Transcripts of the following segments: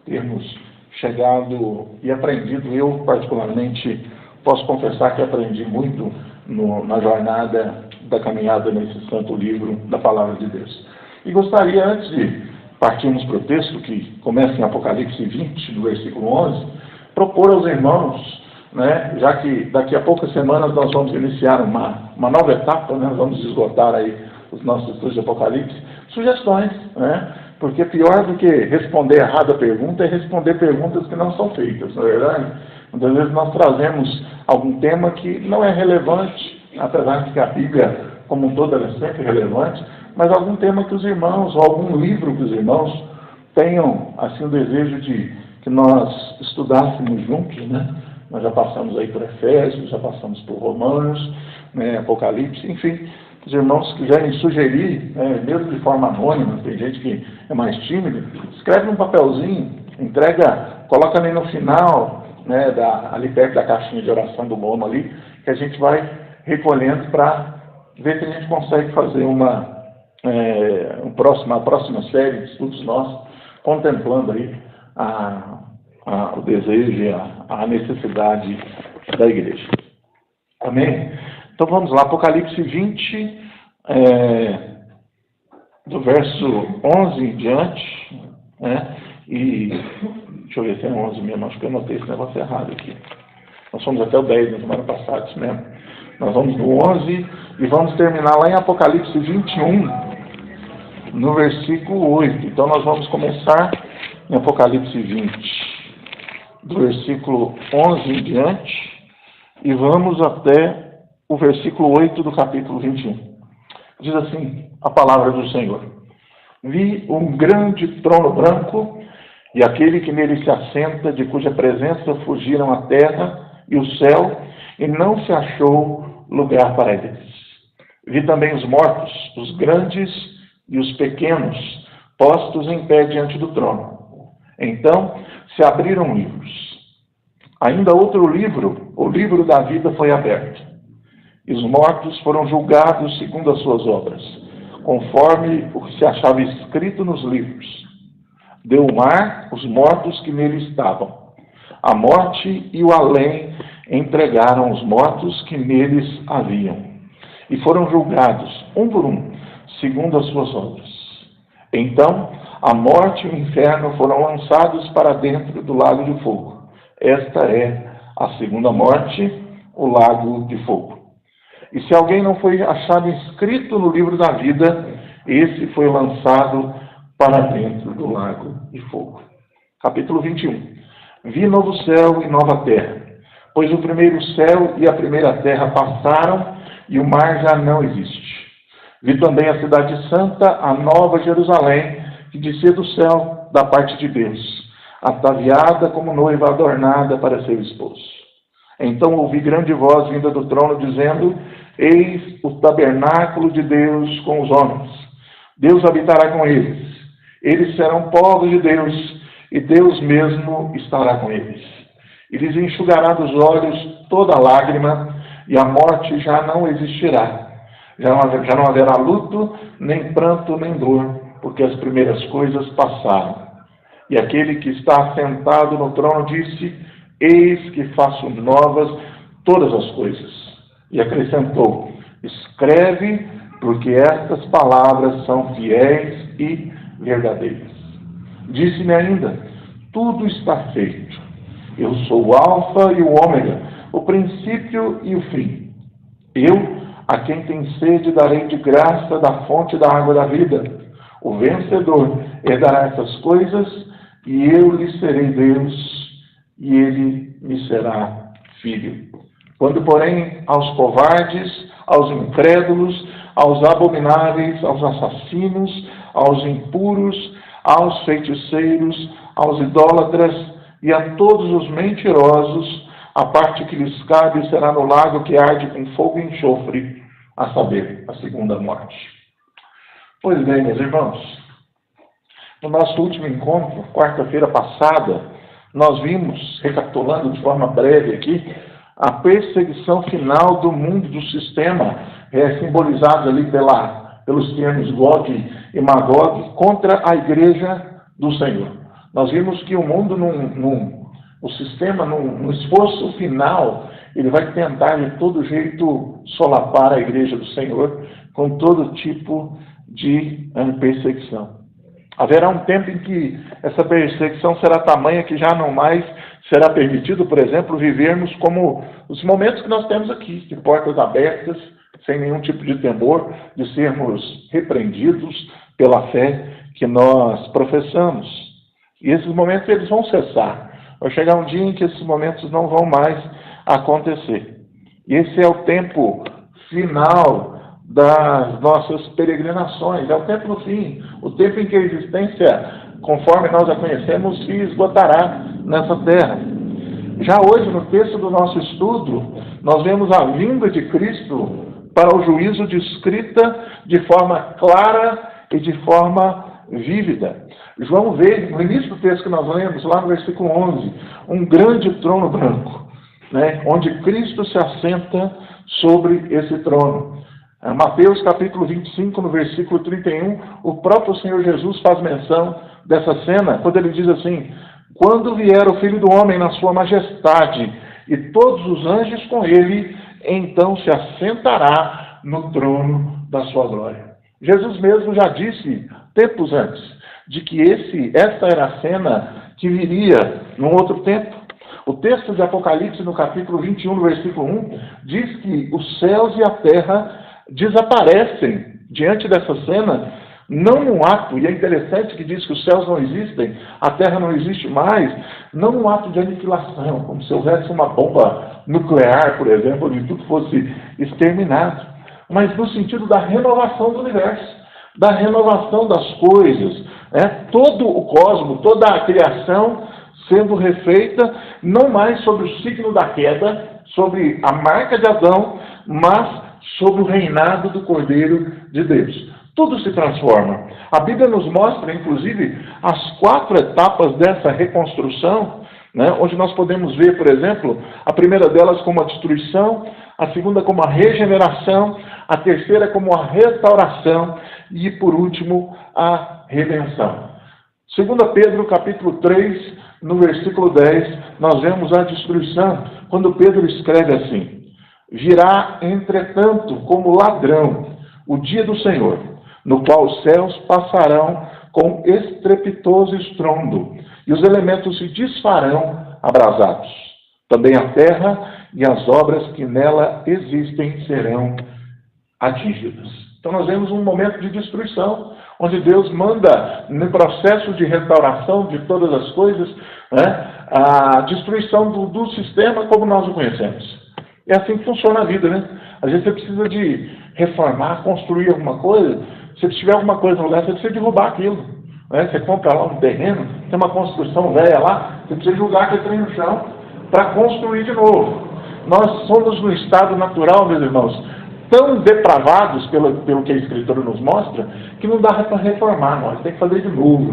termos chegado e aprendido. Eu, particularmente, posso confessar que aprendi muito na jornada da caminhada nesse santo livro da Palavra de Deus. E gostaria, antes de partirmos para o texto, que começa em Apocalipse 20, no versículo 11, propor aos irmãos, né, já que daqui a poucas semanas nós vamos iniciar uma nova etapa, né, vamos esgotar aí os nossos estudos de Apocalipse, sugestões, né, porque pior do que responder errado a pergunta é responder perguntas que não são feitas, não é verdade? Muitas vezes nós trazemos algum tema que não é relevante, apesar de que a Bíblia, como um todo, ela é sempre relevante, mas algum tema que os irmãos, ou algum livro que os irmãos tenham, assim, o desejo de que nós estudássemos juntos, né? Nós já passamos aí por Efésios, já passamos por Romanos, né, Apocalipse, enfim, os irmãos quiserem sugerir, mesmo de forma anônima, tem gente que é mais tímida, escreve num papelzinho, entrega, coloca ali no final, né, ali perto da caixinha de oração do Momo ali, que a gente vai recolhendo para ver se a gente consegue fazer uma próxima série de estudos nossos, contemplando aí o desejo e a necessidade da igreja. Amém? Então vamos lá, Apocalipse 20, do verso 11 em diante, né? E deixa eu ver se é 11 mesmo, acho que eu anotei esse negócio errado aqui. Nós fomos até o 10 na semana passada, isso mesmo. Nós vamos no 11 e vamos terminar lá em Apocalipse 21, no versículo 8. Então nós vamos começar em Apocalipse 20, do versículo 11 em diante, e vamos até o versículo 8 do capítulo 21. Diz assim a palavra do Senhor: Vi um grande trono branco, e aquele que nele se assenta, de cuja presença fugiram a terra e o céu, e não se achou lugar para eles. Vi também os mortos, os grandes e os pequenos, postos em pé diante do trono. Então se abriram livros. Ainda outro livro, o livro da vida, foi aberto. E os mortos foram julgados segundo as suas obras, conforme o que se achava escrito nos livros. Deu o mar os mortos que nele estavam. A morte e o além entregaram os mortos que neles haviam, e foram julgados, um por um, segundo as suas obras. Então, a morte e o inferno foram lançados para dentro do lago de fogo. Esta é a segunda morte, o lago de fogo. E se alguém não foi achado inscrito no livro da vida, esse foi lançado para dentro do lago de fogo. Capítulo 21. Vi novo céu e nova terra, pois o primeiro céu e a primeira terra passaram, e o mar já não existe. Vi também a cidade santa, a nova Jerusalém, que descia do céu da parte de Deus, ataviada como noiva adornada para seu esposo. Então ouvi grande voz vinda do trono, dizendo: Eis o tabernáculo de Deus com os homens. Deus habitará com eles. Eles serão povos de Deus, e Deus mesmo estará com eles. E lhes enxugará dos olhos toda lágrima, e a morte já não existirá. Já não haverá luto, nem pranto, nem dor, porque as primeiras coisas passaram. E aquele que está assentado no trono disse: Eis que faço novas todas as coisas. E acrescentou: Escreve, porque estas palavras são fiéis e verdadeiras. Disse-me ainda: Tudo está feito. Eu sou o Alfa e o Ômega, o princípio e o fim. Eu, a quem tem sede, darei de graça da fonte da água da vida. O vencedor herdará essas coisas, e eu lhe serei Deus, e ele me será filho. Quando, porém, aos covardes, aos incrédulos, aos abomináveis, aos assassinos, aos impuros, aos feiticeiros, aos idólatras e a todos os mentirosos, a parte que lhes cabe será no lago que arde com fogo e enxofre, a saber, a segunda morte. Pois bem, meus irmãos, no nosso último encontro, quarta-feira passada, nós vimos, recapitulando de forma breve aqui, a perseguição final do mundo, do sistema, simbolizado ali pelos termos Gog e Magog, contra a igreja do Senhor. Nós vimos que o mundo, o sistema, num esforço final, ele vai tentar de todo jeito solapar a igreja do Senhor com todo tipo de perseguição. Haverá um tempo em que essa perseguição será tamanha que já não mais será permitido, por exemplo, vivermos como os momentos que nós temos aqui, de portas abertas, sem nenhum tipo de temor, de sermos repreendidos pela fé que nós professamos. E esses momentos eles vão cessar. Vai chegar um dia em que esses momentos não vão mais acontecer. E esse é o tempo final das nossas peregrinações, é o tempo do fim, o tempo em que a existência, conforme nós a conhecemos, se esgotará nessa terra. Já hoje, no texto do nosso estudo, nós vemos a vinda de Cristo para o juízo descrita de forma clara e de forma vívida. João vê, no início do texto que nós lemos, lá no versículo 11, um grande trono branco, onde Cristo se assenta sobre esse trono. Mateus capítulo 25, no versículo 31, o próprio Senhor Jesus faz menção dessa cena, quando ele diz assim: quando vier o Filho do Homem na sua majestade e todos os anjos com ele, então se assentará no trono da sua glória. Jesus mesmo já disse, tempos antes, de que essa era a cena que viria num outro tempo. O texto de Apocalipse, no capítulo 21, no versículo 1, diz que os céus e a terra desaparecem diante dessa cena, não num ato, e é interessante que diz que os céus não existem, a terra não existe mais, não num ato de aniquilação, como se houvesse uma bomba nuclear, por exemplo, onde tudo fosse exterminado, mas no sentido da renovação do universo, da renovação das coisas, todo o cosmos, toda a criação sendo refeita, não mais sobre o signo da queda, sobre a marca de Adão, mas sobre o reinado do Cordeiro de Deus. Tudo se transforma. A Bíblia nos mostra, inclusive, as 4 etapas dessa reconstrução, onde nós podemos ver, por exemplo, a primeira delas como a destruição, a segunda como a regeneração, a terceira como a restauração e, por último, a redenção. 2 Pedro, capítulo 3, no versículo 10, nós vemos a destruição, quando Pedro escreve assim: virá, entretanto, como ladrão, o dia do Senhor, no qual os céus passarão com estrepitoso estrondo, e os elementos se desfarão abrasados. Também a terra e as obras que nela existem serão atingidas. Então nós vemos um momento de destruição, onde Deus manda, no processo de restauração de todas as coisas, a destruição do sistema como nós o conhecemos. É assim que funciona a vida, Às vezes você precisa de reformar, construir alguma coisa. Se tiver alguma coisa no lugar, você precisa derrubar aquilo. Você compra lá um terreno, tem uma construção velha lá, você precisa jogar aquele trem no chão para construir de novo. Nós somos no estado natural, meus irmãos, tão depravados pelo que a Escritura nos mostra, que não dá para reformar, nós tem que fazer de novo,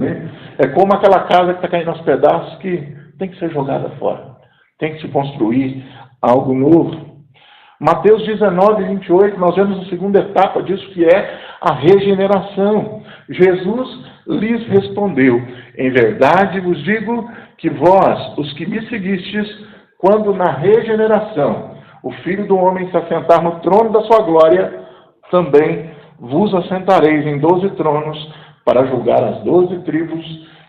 É como aquela casa que está caindo aos pedaços que tem que ser jogada fora. Tem que se construir algo novo. Mateus 19, 28, nós vemos a segunda etapa disso, que é a regeneração. Jesus lhes respondeu: em verdade vos digo que vós, os que me seguistes, quando na regeneração o Filho do Homem se assentar no trono da sua glória, também vos assentareis em 12 tronos para julgar as 12 tribos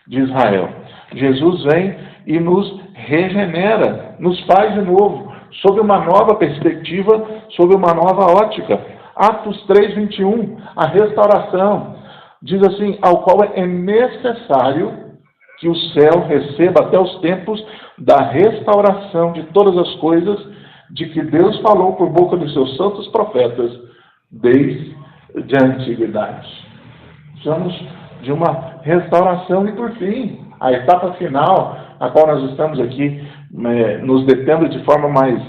de Israel. Jesus vem e nos regenera, nos faz de novo, sob uma nova perspectiva, sob uma nova ótica. Atos 3, 21, a restauração, diz assim: ao qual é necessário que o céu receba até os tempos da restauração de todas as coisas, de que Deus falou por boca dos seus santos profetas, desde a antiguidade. Precisamos de uma restauração e, por fim, a etapa final, a qual nós estamos aqui nos detendo de forma mais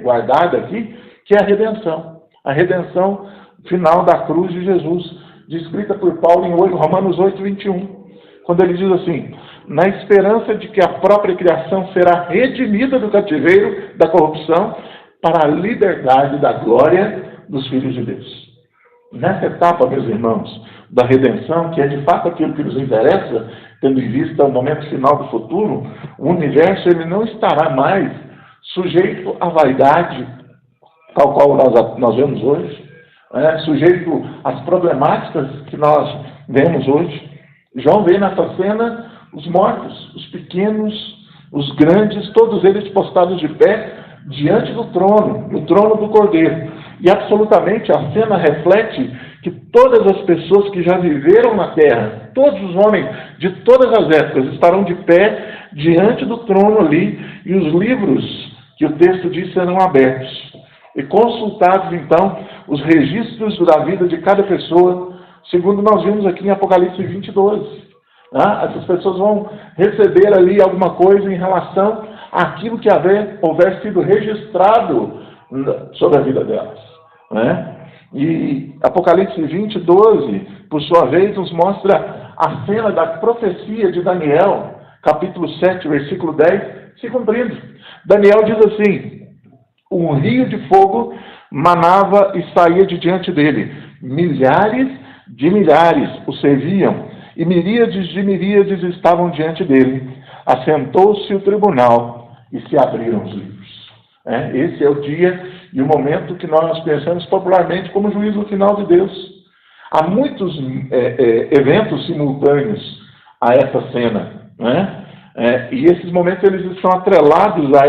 guardada aqui, que é a redenção. A redenção final da cruz de Jesus, descrita por Paulo em Romanos 8, 21, quando ele diz assim: na esperança de que a própria criação será redimida do cativeiro da corrupção para a liberdade da glória dos filhos de Deus. Nessa etapa, meus irmãos, da redenção, que é de fato aquilo que nos interessa, tendo em vista o momento final do futuro, o universo ele não estará mais sujeito à vaidade, tal qual nós vemos hoje, sujeito às problemáticas que nós vemos hoje. João vê nessa cena os mortos, os pequenos, os grandes, todos eles postados de pé diante do trono, no trono do Cordeiro. E absolutamente a cena reflete que todas as pessoas que já viveram na terra, todos os homens de todas as épocas estarão de pé diante do trono ali, e os livros que o texto diz serão abertos. E consultados então os registros da vida de cada pessoa, segundo nós vimos aqui em Apocalipse 20:12. Essas pessoas vão receber ali alguma coisa em relação àquilo que houver sido registrado sobre a vida delas. E Apocalipse 20:12, por sua vez, nos mostra a cena da profecia de Daniel, capítulo 7, versículo 10, se cumprindo. Daniel diz assim: um rio de fogo manava e saía de diante dele. Milhares de milhares o serviam, e miríades de miríades estavam diante dele. Assentou-se o tribunal e se abriram os livros. Esse é o dia e o momento que nós pensamos popularmente como juízo final de Deus. Há muitos eventos simultâneos a essa cena, e esses momentos eles estão atrelados a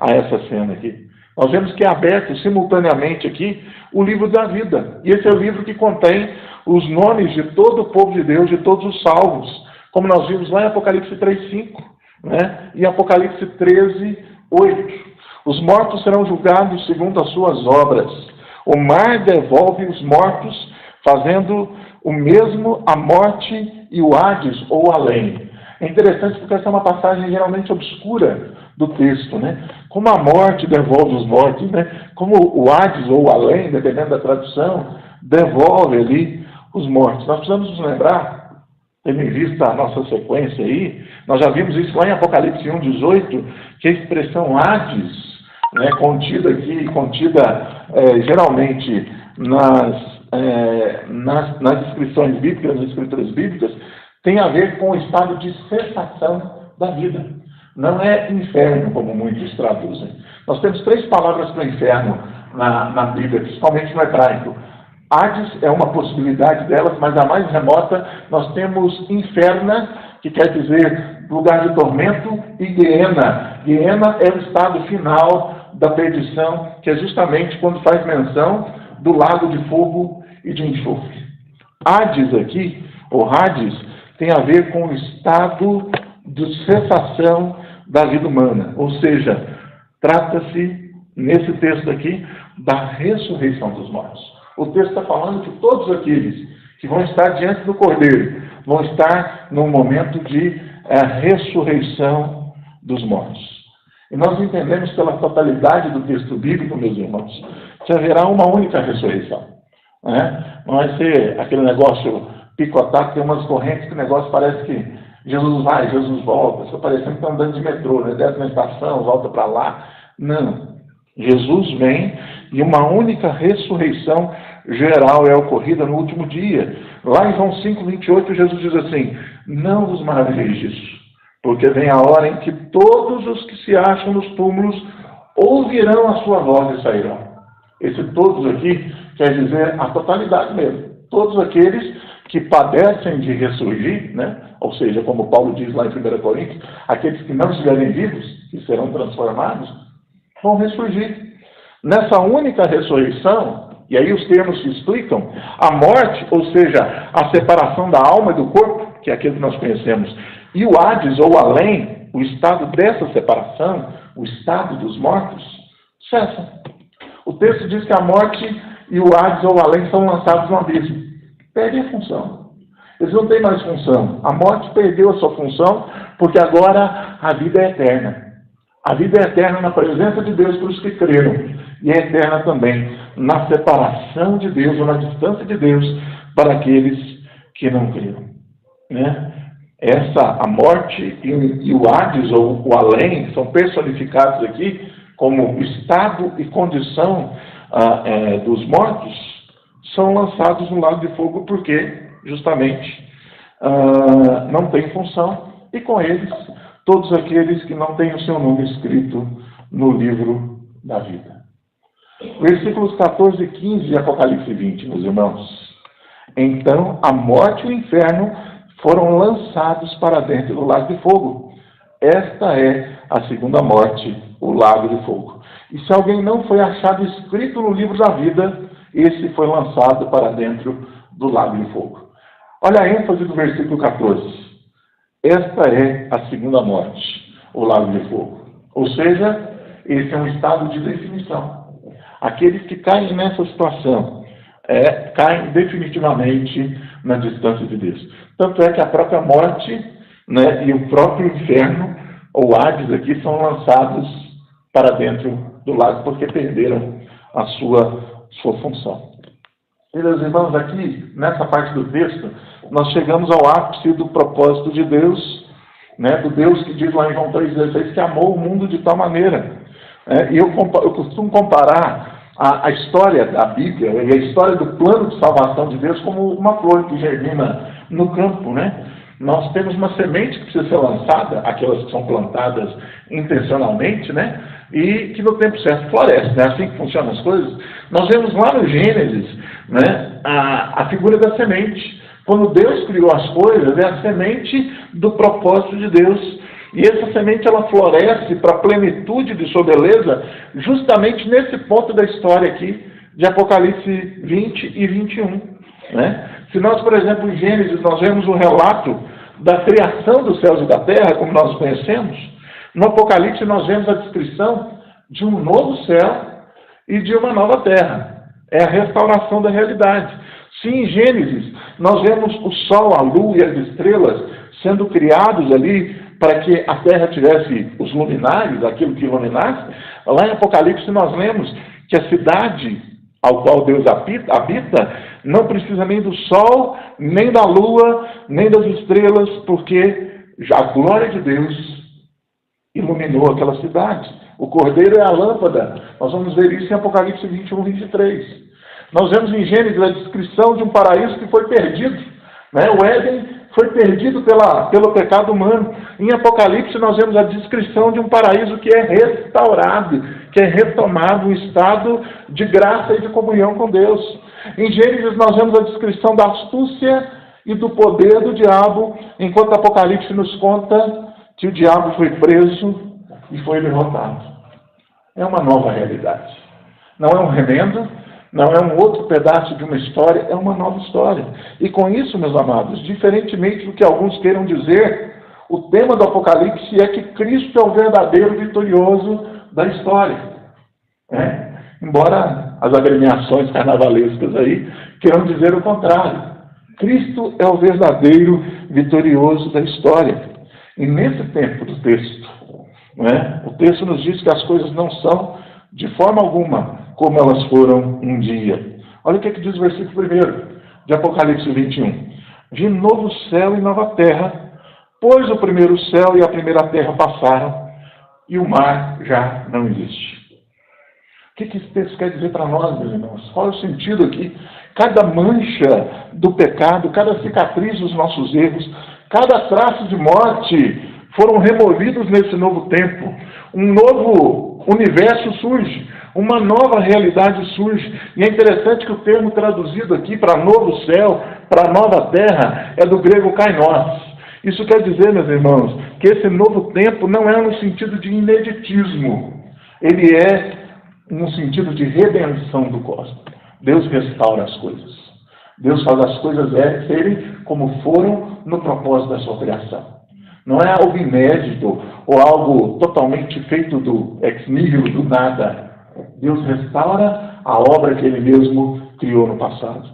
essa cena aqui. Nós vemos que é aberto simultaneamente aqui o livro da vida. E esse é o livro que contém os nomes de todo o povo de Deus, de todos os salvos, como nós vimos lá em Apocalipse 3:5, e Apocalipse 13:8. Os mortos serão julgados segundo as suas obras. O mar devolve os mortos, fazendo o mesmo a morte e o Hades, ou além. É interessante porque essa é uma passagem geralmente obscura do texto, Como a morte devolve os mortos, Como o Hades, ou além, dependendo da tradução, devolve ali os mortos. Nós precisamos nos lembrar, tendo em vista a nossa sequência aí, nós já vimos isso lá em Apocalipse 1:18, que a expressão Hades, contida geralmente nas descrições bíblicas, nas escrituras bíblicas, tem a ver com o estado de cessação da vida. Não é inferno, como muitos traduzem. Nós temos 3 palavras para inferno na Bíblia, principalmente no hebraico. Hades é uma possibilidade delas, mas a mais remota nós temos inferna, que quer dizer lugar de tormento, e Guiena. Guiena é o estado final da perdição, que é justamente quando faz menção do lago de fogo e de enxofre. Hades aqui, ou Hades, tem a ver com o estado de cessação da vida humana. Ou seja, trata-se, nesse texto aqui, da ressurreição dos mortos. O texto está falando que todos aqueles que vão estar diante do Cordeiro vão estar num momento de ressurreição dos mortos. E nós entendemos pela totalidade do texto bíblico, meus irmãos, que haverá uma única ressurreição. Não vai ser aquele negócio picotado, tem umas correntes que o negócio parece que Jesus vai, Jesus volta, fica parecendo que está andando de metrô, desce na estação, volta para lá. Não. Jesus vem e uma única ressurreição geral é ocorrida no último dia. Lá em João 5:28, Jesus diz assim: não vos maravilheis disso, porque vem a hora em que todos os que se acham nos túmulos ouvirão a sua voz e sairão. Esse todos aqui quer dizer a totalidade mesmo. Todos aqueles que padecem de ressurgir, ou seja, como Paulo diz lá em 1 Coríntios, aqueles que não estiverem vivos, que serão transformados, vão ressurgir. Nessa única ressurreição, e aí os termos se explicam, a morte, ou seja, a separação da alma e do corpo, que é aquilo que nós conhecemos, e o Hades, ou além, o estado dessa separação, o estado dos mortos, cessam. O texto diz que a morte e o Hades, ou além, são lançados no abismo. Perdem a função. Eles não têm mais função. A morte perdeu a sua função, porque agora a vida é eterna. A vida é eterna na presença de Deus para os que creram, e é eterna também na separação de Deus, ou na distância de Deus, para aqueles que não creram. A morte e o Hades, ou o além, são personificados aqui como estado e condição dos mortos, são lançados no lago de fogo, porque justamente não têm função, e com eles, todos aqueles que não têm o seu nome escrito no livro da vida. Versículos 14 e 15 de Apocalipse 20, meus irmãos. Então, a morte e o inferno foram lançados para dentro do lago de fogo. Esta é a segunda morte, o lago de fogo. E se alguém não foi achado escrito no livro da vida, esse foi lançado para dentro do lago de fogo. Olha a ênfase do versículo 14. Esta é a segunda morte, o lago de fogo. Ou seja, esse é um estado de definição. Aqueles que caem nessa situação caem definitivamente na distância de Deus. Tanto é que a própria morte, né, e o próprio inferno, ou Hades aqui, são lançados para dentro do lago, porque perderam a sua função. E, meus irmãos, aqui, nessa parte do texto, nós chegamos ao ápice do propósito de Deus, né, do Deus que diz lá em João 3,16 que amou o mundo de tal maneira. E eu costumo comparar a história da Bíblia e a história do plano de salvação de Deus como uma flor que germina no campo, né? Nós temos uma semente que precisa ser lançada, aquelas que são plantadas intencionalmente, né? E que no tempo certo floresce, né? Assim que funcionam as coisas. Nós vemos lá no Gênesis, né, a figura da semente. Quando Deus criou as coisas, é a semente do propósito de Deus. E essa semente, ela floresce para a plenitude de sua beleza, justamente nesse ponto da história aqui, de Apocalipse 20 e 21. Né? Se nós, por exemplo, em Gênesis, nós vemos o relato da criação dos céus e da terra, como nós conhecemos, no Apocalipse nós vemos a descrição de um novo céu e de uma nova terra. É a restauração da realidade. Se em Gênesis nós vemos o sol, a lua e as estrelas sendo criados ali para que a terra tivesse os luminares, aquilo que iluminasse, lá em Apocalipse nós lemos que a cidade ao qual Deus habita não precisa nem do sol, nem da lua, nem das estrelas, porque já a glória de Deus iluminou aquela cidade. O cordeiro é a lâmpada. Nós vamos ver isso em Apocalipse 21, 23. Nós vemos em Gênesis a descrição de um paraíso que foi perdido. Né? O Éden foi perdido pelo pecado humano. Em Apocalipse nós vemos a descrição de um paraíso que é restaurado, que é retomado, um estado de graça e de comunhão com Deus. Em Gênesis nós vemos a descrição da astúcia e do poder do diabo, enquanto Apocalipse nos conta que o diabo foi preso e foi derrotado. É uma nova realidade. Não é um remendo, não é um outro pedaço de uma história, é uma nova história. E com isso, meus amados, diferentemente do que alguns queiram dizer, o tema do Apocalipse é que Cristo é o verdadeiro vitorioso da história. Embora as agremiações carnavalescas aí queiram dizer o contrário. Cristo é o verdadeiro vitorioso da história. E nesse tempo do texto, o texto nos diz que as coisas não são, de forma alguma, como elas foram um dia. Olha o que diz o versículo 1 de Apocalipse 21. Vi novo céu e nova terra, pois o primeiro céu e a primeira terra passaram, e o mar já não existe. O que esse texto quer dizer para nós, meus irmãos? Qual é o sentido aqui? Cada mancha do pecado, cada cicatriz dos nossos erros, cada traço de morte foram removidos nesse novo tempo. Um novo universo surge, uma nova realidade surge. E é interessante que o termo traduzido aqui para novo céu, para nova terra, é do grego kainos. Isso quer dizer, meus irmãos, que esse novo tempo não é no sentido de ineditismo. Ele é no sentido de redenção do cosmos. Deus restaura as coisas. Deus faz as coisas serem como foram no propósito da sua criação. Não é algo inédito ou algo totalmente feito do ex nihilo, do nada. Deus restaura a obra que Ele mesmo criou no passado.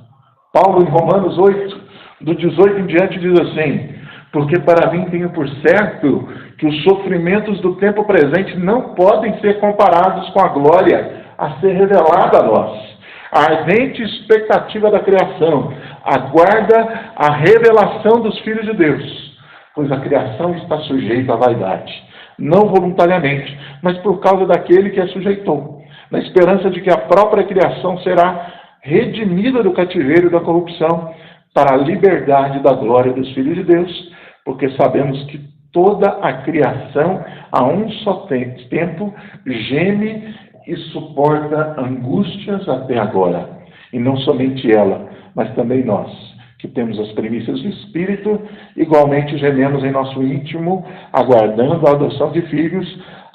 Paulo, em Romanos 8, do 18 em diante, diz assim: porque para mim tenho por certo que os sofrimentos do tempo presente não podem ser comparados com a glória a ser revelada a nós. A ardente expectativa da criação aguarda a revelação dos filhos de Deus, pois a criação está sujeita à vaidade, não voluntariamente, mas por causa daquele que a sujeitou, na esperança de que a própria criação será redimida do cativeiro e da corrupção, para a liberdade da glória dos filhos de Deus, porque sabemos que toda a criação, a um só tempo, geme e suporta angústias até agora. E não somente ela, mas também nós, que temos as primícias do Espírito, igualmente gememos em nosso íntimo, aguardando a adoção de filhos,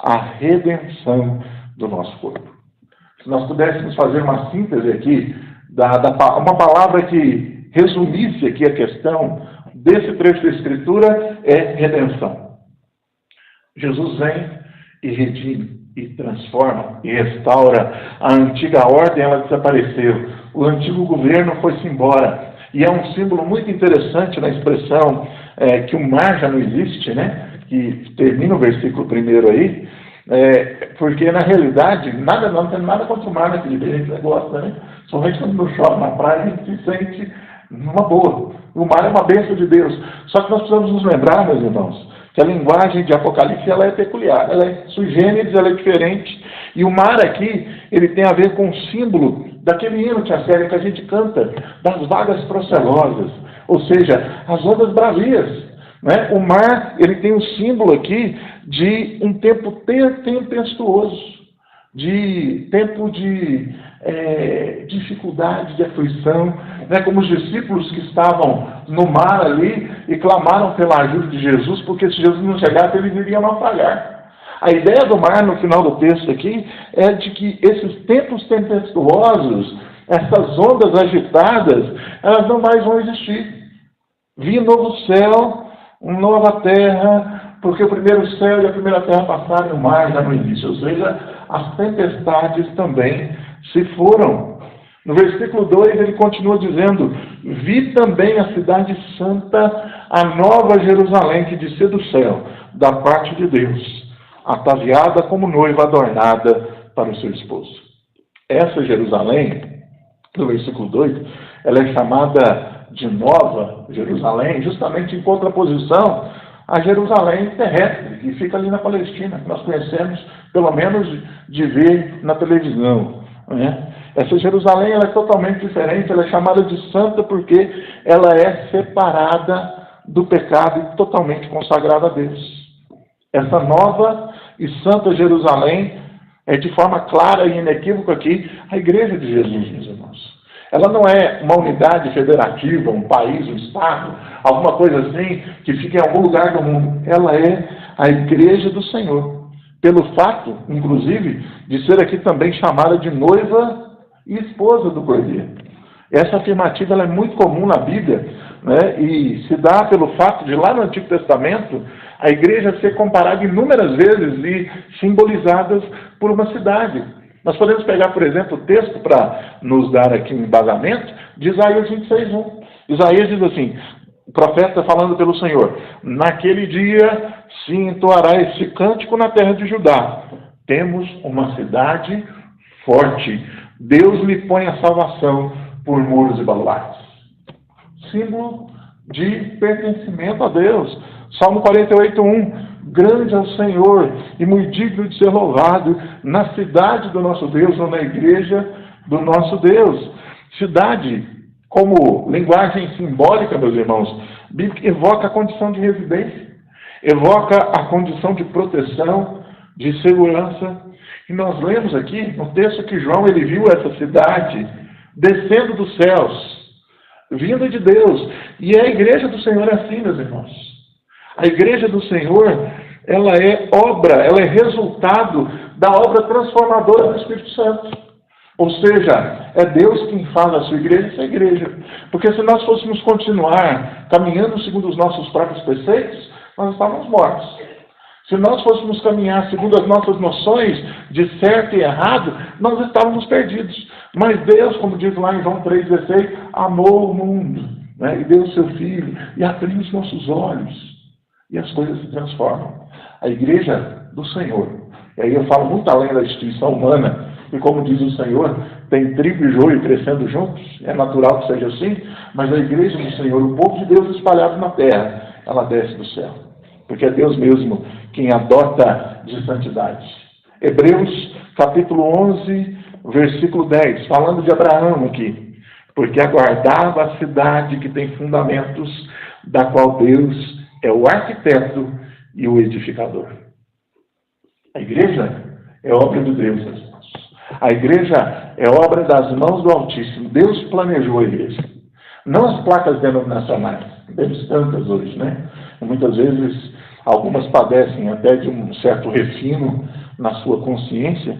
a redenção do nosso corpo. Se nós pudéssemos fazer uma síntese aqui, uma palavra que resumisse aqui a questão desse trecho da Escritura, é redenção. Jesus vem e redime, e transforma, e restaura. A antiga ordem, ela desapareceu. O antigo governo foi-se embora. E é um símbolo muito interessante na expressão que o mar já não existe, né? Que termina o versículo 1 aí, porque na realidade, não tem nada contra o mar naquele dia, a gente gosta, né? Somente quando não chove na praia, a gente se sente numa boa. O mar é uma bênção de Deus. Só que nós precisamos nos lembrar, meus irmãos, que a linguagem de Apocalipse ela é peculiar, ela é sui generis, ela é diferente. E o mar aqui, ele tem a ver com o símbolo daquele hino que a gente canta, das vagas procelosas, ou seja, as ondas bravias. Né? O mar, ele tem um símbolo aqui de um tempo tempestuoso, de tempo de dificuldade, de aflição, né? Como os discípulos que estavam no mar ali e clamaram pela ajuda de Jesus, porque se Jesus não chegasse, eles iriam naufragar. A ideia do mar, no final do texto aqui, é de que esses tempos tempestuosos, essas ondas agitadas, elas não mais vão existir. Vi um novo céu, uma nova terra, porque o primeiro céu e a primeira terra passaram e o mar já não existe. Ou seja, as tempestades também se foram. No versículo 2 ele continua dizendo: vi também a cidade santa, a nova Jerusalém, que descia do céu, da parte de Deus, ataviada como noiva adornada para o seu esposo. Essa Jerusalém, no versículo 2, ela é chamada de Nova Jerusalém, justamente em contraposição a Jerusalém terrestre, que fica ali na Palestina, que nós conhecemos, pelo menos, de ver na televisão. Né? Essa Jerusalém ela é totalmente diferente, ela é chamada de santa porque ela é separada do pecado e totalmente consagrada a Deus. Essa nova e santa Jerusalém é de forma clara e inequívoca aqui a igreja de Jesus, meus irmãos. Ela não é uma unidade federativa, um país, um estado, alguma coisa assim que fica em algum lugar do mundo. Ela é a igreja do Senhor. Pelo fato, inclusive, de ser aqui também chamada de noiva e esposa do Cordeiro. Essa afirmativa ela é muito comum na Bíblia, né? E se dá pelo fato de lá no Antigo Testamento a igreja ser comparada inúmeras vezes e simbolizadas por uma cidade. Nós podemos pegar, por exemplo, o texto para nos dar aqui um embasamento de Isaías 26:1. Isaías diz assim, o profeta falando pelo Senhor: naquele dia se entoará esse cântico na terra de Judá. Temos uma cidade forte. Deus lhe põe a salvação por muros e baluartes. Símbolo de pertencimento a Deus. Salmo 48:1. Grande é o Senhor e muito digno de ser louvado na cidade do nosso Deus ou na igreja do nosso Deus. Cidade, como linguagem simbólica, meus irmãos, bíblica, evoca a condição de residência, evoca a condição de proteção, de segurança. E nós lemos aqui no texto que João ele viu essa cidade descendo dos céus, vinda de Deus. E a igreja do Senhor é assim, meus irmãos. A igreja do Senhor, ela é obra, ela é resultado da obra transformadora do Espírito Santo. Ou seja, é Deus quem faz a sua igreja, essa igreja. Porque se nós fôssemos continuar caminhando segundo os nossos próprios preceitos, nós estávamos mortos. Se nós fôssemos caminhar segundo as nossas noções de certo e errado, nós estávamos perdidos. Mas Deus, como diz lá em João 3,16, amou o mundo, né? E deu o seu Filho, e abriu os nossos olhos. E as coisas se transformam. A igreja do Senhor, e aí eu falo muito além da instituição humana, e como diz o Senhor, tem trigo e joio crescendo juntos, é natural que seja assim, mas a igreja do Senhor, o povo de Deus espalhado na terra, ela desce do céu, porque é Deus mesmo quem adota de santidade. Hebreus capítulo 11, versículo 10, falando de Abraão aqui. porque aguardava a cidade que tem fundamentos, da qual Deus é o arquiteto e o edificador. A igreja é obra de Deus, irmãos. A igreja é obra das mãos do Altíssimo. Deus planejou a igreja. Não as placas denominacionais. Temos tantas hoje, né? E muitas vezes, algumas padecem até de um certo refino na sua consciência,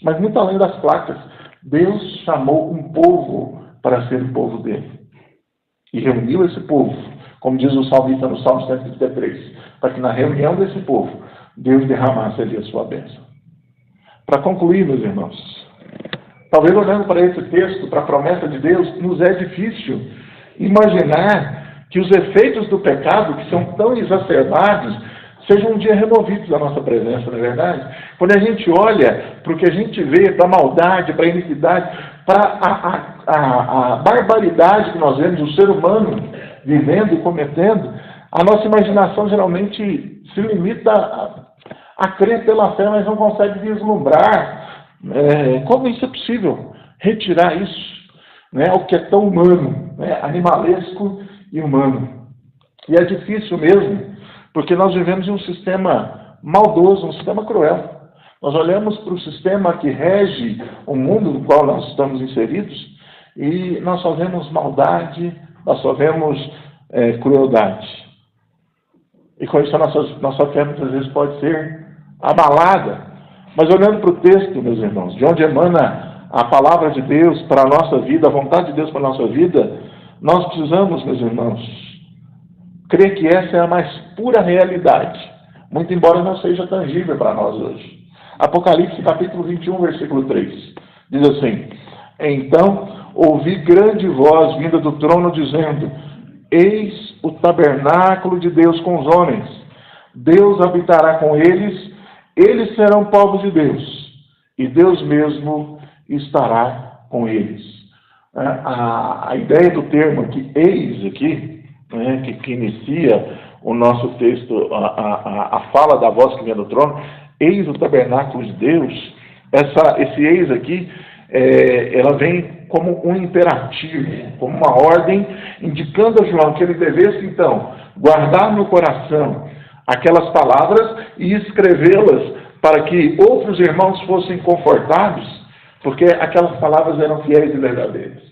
mas muito além das placas, Deus chamou um povo para ser o povo dele. E reuniu esse povo, como diz o salmista no Salmo 133, para que na reunião desse povo, Deus derramasse ali a sua bênção. Para concluir, meus irmãos, talvez olhando para esse texto, para a promessa de Deus, nos é difícil imaginar que os efeitos do pecado, que são tão exacerbados, sejam um dia removidos da nossa presença, não é verdade? Quando a gente olha para o que a gente vê, para a maldade, para a iniquidade, para a barbaridade que nós vemos, o ser humano vivendo e cometendo, a nossa imaginação geralmente se limita a crer pela fé, mas não consegue vislumbrar como isso é possível, retirar isso, né, o que é tão humano, né, animalesco e humano. E é difícil mesmo, porque nós vivemos em um sistema maldoso, um sistema cruel. Nós olhamos para o sistema que rege o mundo no qual nós estamos inseridos e nós só vemos maldade, nós só vemos crueldade. E com isso a nossa fé muitas vezes pode ser abalada. Mas olhando para o texto, meus irmãos, de onde emana a palavra de Deus para a nossa vida, a vontade de Deus para a nossa vida, nós precisamos, meus irmãos, crer que essa é a mais pura realidade, muito embora não seja tangível para nós hoje. Apocalipse capítulo 21, versículo 3, diz assim: Então ouvi grande voz vinda do trono dizendo: Eis o tabernáculo de Deus com os homens. Deus habitará com eles, eles serão povos de Deus, e Deus mesmo estará com eles. A ideia do termo aqui, eis aqui, que inicia o nosso texto, a fala da voz que vem do trono, eis o tabernáculo de Deus, esse eis aqui, ela vem como um imperativo, como uma ordem, indicando a João que ele devesse, então, guardar no coração aquelas palavras e escrevê-las para que outros irmãos fossem confortados, porque aquelas palavras eram fiéis e verdadeiras.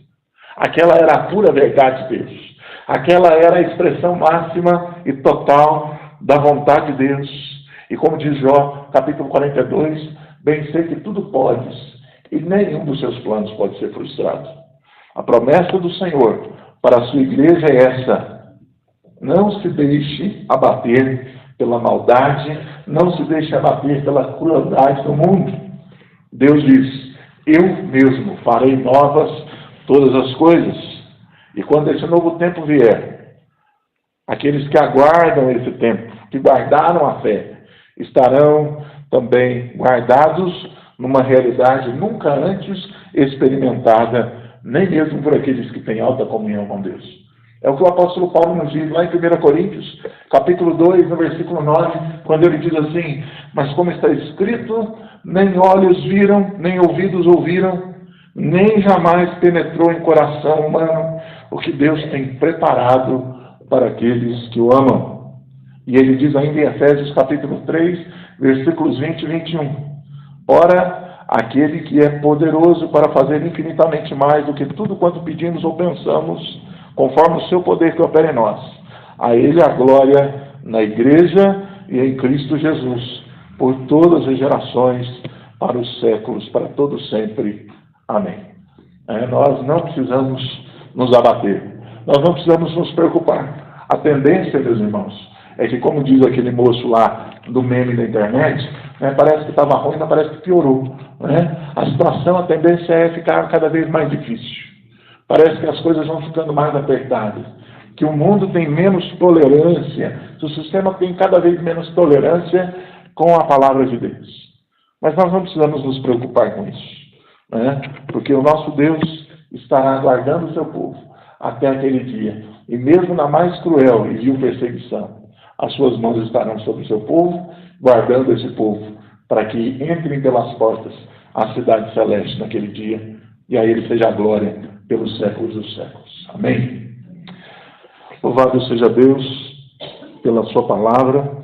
Aquela era a pura verdade de Deus. Aquela era a expressão máxima e total da vontade de Deus. E como diz Jó, capítulo 42, bem sei que tudo podes, e nenhum dos seus planos pode ser frustrado. A promessa do Senhor para a sua igreja é essa: não se deixe abater pela maldade, não se deixe abater pela crueldade do mundo. Deus diz: eu mesmo farei novas todas as coisas. E quando esse novo tempo vier, aqueles que aguardam esse tempo, que guardaram a fé, estarão também guardados numa realidade nunca antes experimentada, nem mesmo por aqueles que têm alta comunhão com Deus. É o que o apóstolo Paulo nos diz lá em 1 Coríntios, capítulo 2, no versículo 9, quando ele diz assim: mas como está escrito, nem olhos viram, nem ouvidos ouviram, nem jamais penetrou em coração humano o que Deus tem preparado para aqueles que o amam. E ele diz ainda em Efésios capítulo 3, versículos 20 e 21. Ora, aquele que é poderoso para fazer infinitamente mais do que tudo quanto pedimos ou pensamos, conforme o seu poder que opera em nós. A ele a glória na igreja e em Cristo Jesus, por todas as gerações, para os séculos, para todos sempre. Amém. Nós não precisamos nos abater. Nós não precisamos nos preocupar. A tendência, meus irmãos, é que, como diz aquele moço lá do meme da internet, parece que estava ruim, mas parece que piorou. A situação, a tendência é ficar cada vez mais difícil. Parece que as coisas vão ficando mais apertadas. Que o mundo tem menos tolerância, que o sistema tem cada vez menos tolerância com a palavra de Deus. Mas nós não precisamos nos preocupar com isso. Porque o nosso Deus estará guardando o seu povo até aquele dia. E mesmo na mais cruel e vil perseguição, as suas mãos estarão sobre o seu povo, guardando esse povo, para que entrem pelas portas a cidade celeste naquele dia, e a ele seja a glória pelos séculos dos séculos. Amém. Louvado seja Deus pela sua palavra.